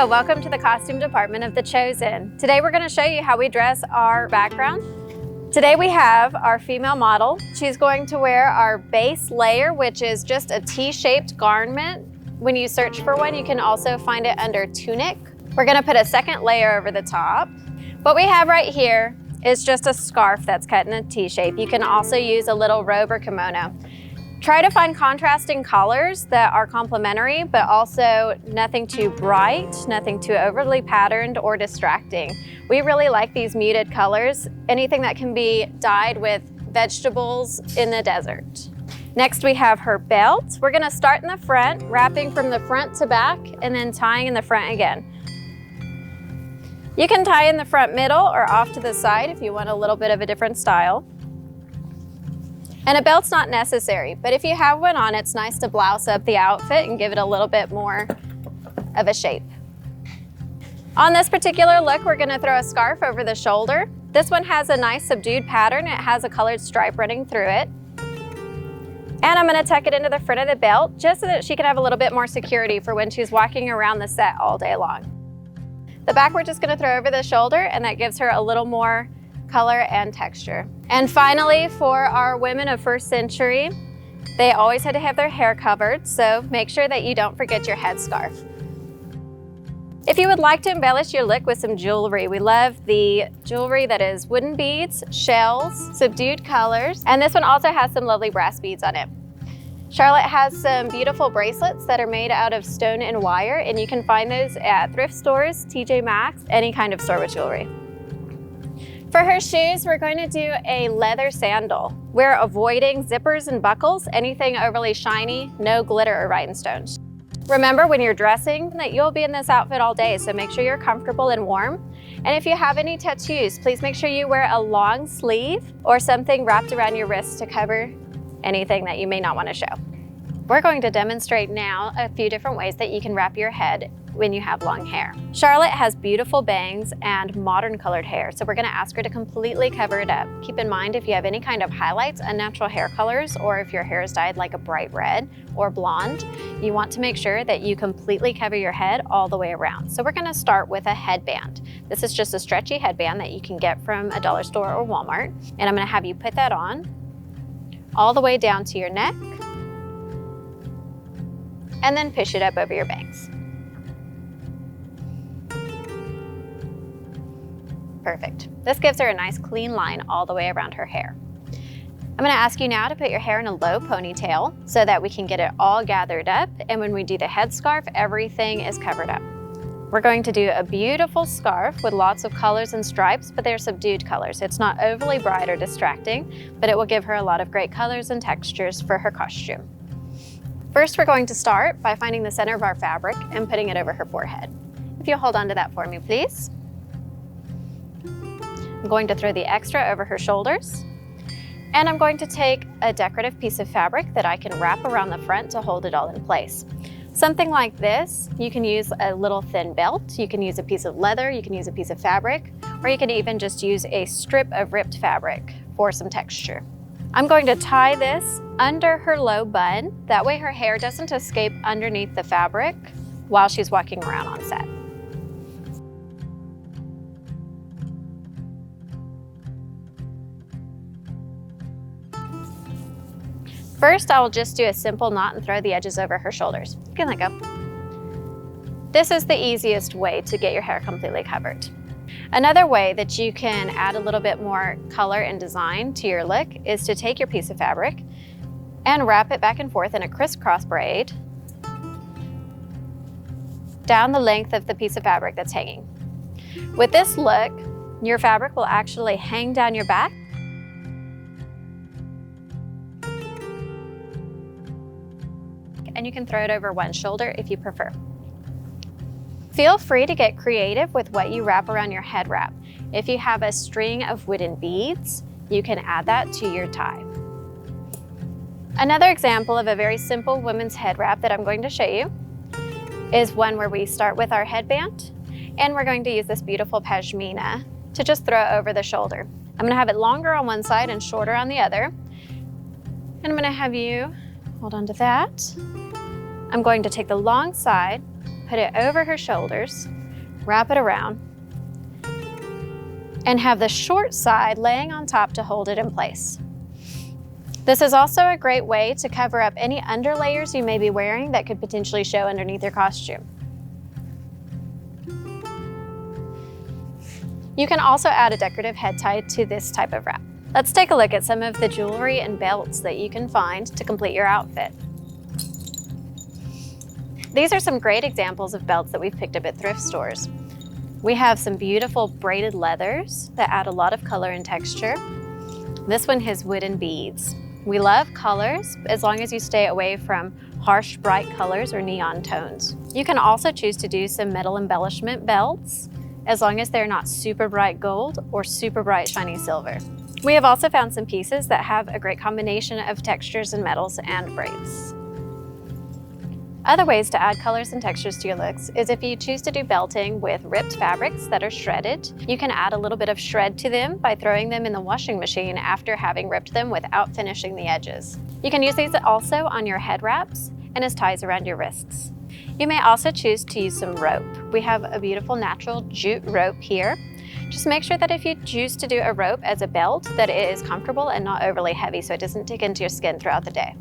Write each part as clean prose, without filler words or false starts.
Hello, welcome to the costume department of The Chosen. Today we're going to show you how we dress our background. Today we have our female model. She's going to wear our base layer, which is just a T-shaped garment. When you search for one, you can also find it under tunic. We're going to put a second layer over the top. What we have right here is just a scarf that's cut in a T-shape. You can also use a little robe or kimono. Try to find contrasting colors that are complementary, but also nothing too bright, nothing too overly patterned or distracting. We really like these muted colors, anything that can be dyed with vegetables in the desert. Next, we have her belt. We're gonna start in the front, wrapping from the front to back, and then tying in the front again. You can tie in the front middle or off to the side if you want a little bit of a different style. And a belt's not necessary, but if you have one on, it's nice to blouse up the outfit and give it a little bit more of a shape. On this particular look, we're gonna throw a scarf over the shoulder. This one has a nice subdued pattern. It has a colored stripe running through it. And I'm gonna tuck it into the front of the belt just so that she can have a little bit more security for when she's walking around the set all day long. The back we're just gonna throw over the shoulder, and that gives her a little more color and texture. And finally, for our women of first century, they always had to have their hair covered, so make sure that you don't forget your headscarf. If you would like to embellish your look with some jewelry, we love the jewelry that is wooden beads, shells, subdued colors, and this one also has some lovely brass beads on it. Charlotte has some beautiful bracelets that are made out of stone and wire, and you can find those at thrift stores, TJ Maxx, any kind of store with jewelry. For her shoes, we're going to do a leather sandal. We're avoiding zippers and buckles, anything overly shiny, no glitter or rhinestones. Remember when you're dressing that you'll be in this outfit all day, so make sure you're comfortable and warm. And if you have any tattoos, please make sure you wear a long sleeve or something wrapped around your wrist to cover anything that you may not want to show. We're going to demonstrate now a few different ways that you can wrap your head when you have long hair. Charlotte has beautiful bangs and modern colored hair, so we're gonna ask her to completely cover it up. Keep in mind if you have any kind of highlights, unnatural hair colors, or if your hair is dyed like a bright red or blonde, you want to make sure that you completely cover your head all the way around. So we're gonna start with a headband. This is just a stretchy headband that you can get from a dollar store or Walmart, and I'm gonna have you put that on all the way down to your neck, and then push it up over your bangs. Perfect. This gives her a nice clean line all the way around her hair. I'm gonna ask you now to put your hair in a low ponytail so that we can get it all gathered up, and when we do the headscarf, everything is covered up. We're going to do a beautiful scarf with lots of colors and stripes, but they're subdued colors. It's not overly bright or distracting, but it will give her a lot of great colors and textures for her costume. First, we're going to start by finding the center of our fabric and putting it over her forehead. If you'll hold on to that for me, please. I'm going to throw the extra over her shoulders, and I'm going to take a decorative piece of fabric that I can wrap around the front to hold it all in place. Something like this, you can use a little thin belt, you can use a piece of leather, you can use a piece of fabric, or you can even just use a strip of ripped fabric for some texture. I'm going to tie this under her low bun, that way her hair doesn't escape underneath the fabric while she's walking around on set. First, I'll just do a simple knot and throw the edges over her shoulders. You can let go. This is the easiest way to get your hair completely covered. Another way that you can add a little bit more color and design to your look is to take your piece of fabric and wrap it back and forth in a crisscross braid down the length of the piece of fabric that's hanging. With this look, your fabric will actually hang down your back, and you can throw it over one shoulder if you prefer. Feel free to get creative with what you wrap around your head wrap. If you have a string of wooden beads, you can add that to your tie. Another example of a very simple women's head wrap that I'm going to show you is one where we start with our headband, and we're going to use this beautiful pashmina to just throw over the shoulder. I'm gonna have it longer on one side and shorter on the other. And I'm gonna have you hold on to that. I'm going to take the long side, put it over her shoulders, wrap it around, and have the short side laying on top to hold it in place. This is also a great way to cover up any underlayers you may be wearing that could potentially show underneath your costume. You can also add a decorative head tie to this type of wrap. Let's take a look at some of the jewelry and belts that you can find to complete your outfit. These are some great examples of belts that we've picked up at thrift stores. We have some beautiful braided leathers that add a lot of color and texture. This one has wooden beads. We love colors as long as you stay away from harsh, bright colors or neon tones. You can also choose to do some metal embellishment belts as long as they're not super bright gold or super bright shiny silver. We have also found some pieces that have a great combination of textures and metals and braids. Other ways to add colors and textures to your looks is if you choose to do belting with ripped fabrics that are shredded. You can add a little bit of shred to them by throwing them in the washing machine after having ripped them without finishing the edges. You can use these also on your head wraps and as ties around your wrists. You may also choose to use some rope. We have a beautiful natural jute rope here. Just make sure that if you choose to do a rope as a belt, that it is comfortable and not overly heavy so it doesn't dig into your skin throughout the day.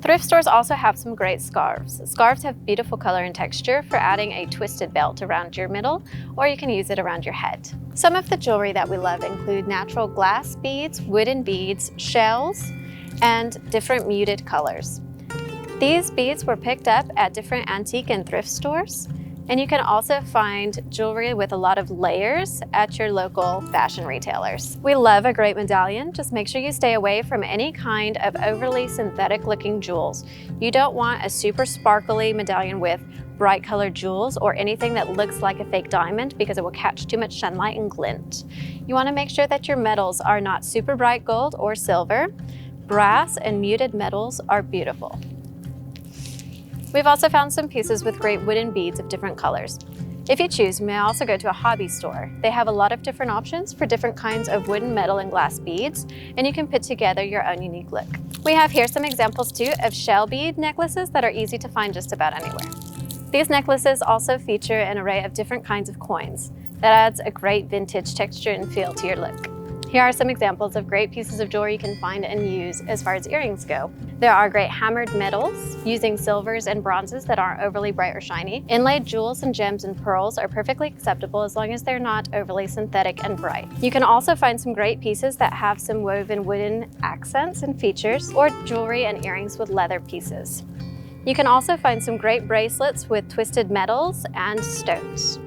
Thrift stores also have some great scarves. Scarves have beautiful color and texture for adding a twisted belt around your middle, or you can use it around your head. Some of the jewelry that we love include natural glass beads, wooden beads, shells, and different muted colors. These beads were picked up at different antique and thrift stores, and you can also find jewelry with a lot of layers at your local fashion retailers. We love a great medallion. Just make sure you stay away from any kind of overly synthetic looking jewels. You don't want a super sparkly medallion with bright colored jewels or anything that looks like a fake diamond because it will catch too much sunlight and glint. You want to make sure that your metals are not super bright gold or silver. Brass and muted metals are beautiful. We've also found some pieces with great wooden beads of different colors. If you choose, you may also go to a hobby store. They have a lot of different options for different kinds of wooden, metal, and glass beads, and you can put together your own unique look. We have here some examples too of shell bead necklaces that are easy to find just about anywhere. These necklaces also feature an array of different kinds of coins. That adds a great vintage texture and feel to your look. Here are some examples of great pieces of jewelry you can find and use as far as earrings go. There are great hammered metals using silvers and bronzes that aren't overly bright or shiny. Inlaid jewels and gems and pearls are perfectly acceptable as long as they're not overly synthetic and bright. You can also find some great pieces that have some woven wooden accents and features, or jewelry and earrings with leather pieces. You can also find some great bracelets with twisted metals and stones.